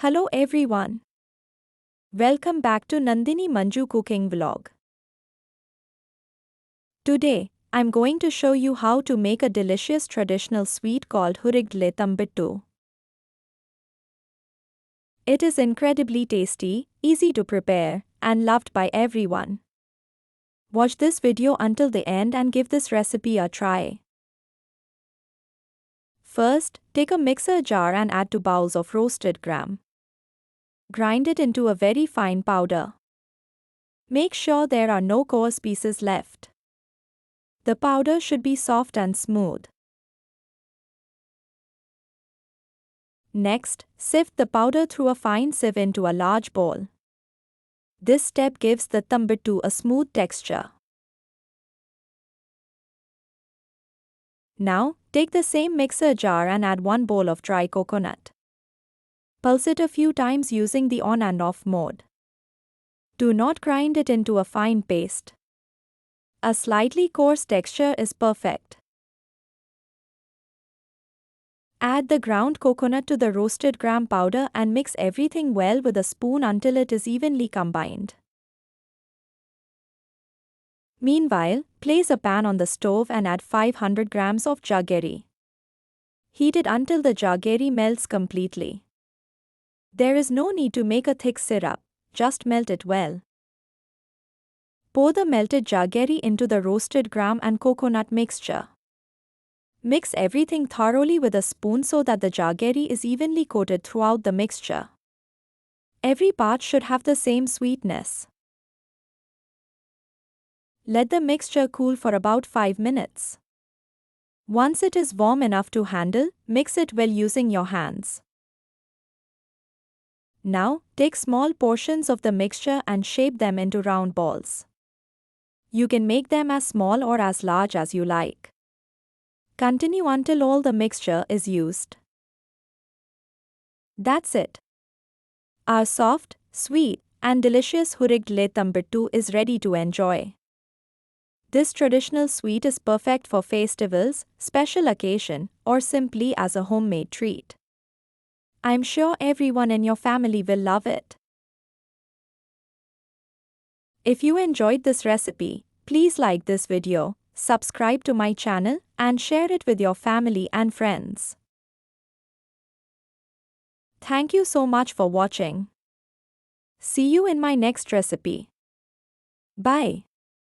Hello everyone. Welcome back to Nandini Manju cooking vlog. Today, I'm going to show you how to make a delicious traditional sweet called Hurigdle Tambittu. It is incredibly tasty, easy to prepare, and loved by everyone. Watch this video until the end and give this recipe a try. First, take a mixer jar and add 2 bowls of roasted gram. Grind it into a very fine powder. Make sure there are no coarse pieces left. The powder should be soft and smooth. Next, sift the powder through a fine sieve into a large bowl. This step gives the tambittu a smooth texture. Now, take the same mixer jar and add 1 bowl of dry coconut. Pulse it a few times using the on and off mode. Do not grind it into a fine paste. A slightly coarse texture is perfect. Add the ground coconut to the roasted gram powder and mix everything well with a spoon until it is evenly combined. Meanwhile, place a pan on the stove and add 500 grams of jaggery. Heat it until the jaggery melts completely. There is no need to make a thick syrup, just melt it well. Pour the melted jaggery into the roasted gram and coconut mixture. Mix everything thoroughly with a spoon so that the jaggery is evenly coated throughout the mixture. Every part should have the same sweetness. Let the mixture cool for about 5 minutes. Once it is warm enough to handle, mix it well using your hands. Now, take small portions of the mixture and shape them into round balls. You can make them as small or as large as you like. Continue until all the mixture is used. That's it. Our soft, sweet, and delicious Hurigdle Tambittu is ready to enjoy. This traditional sweet is perfect for festivals, special occasion, or simply as a homemade treat. I'm sure everyone in your family will love it. If you enjoyed this recipe, please like this video, subscribe to my channel, and share it with your family and friends. Thank you so much for watching. See you in my next recipe. Bye.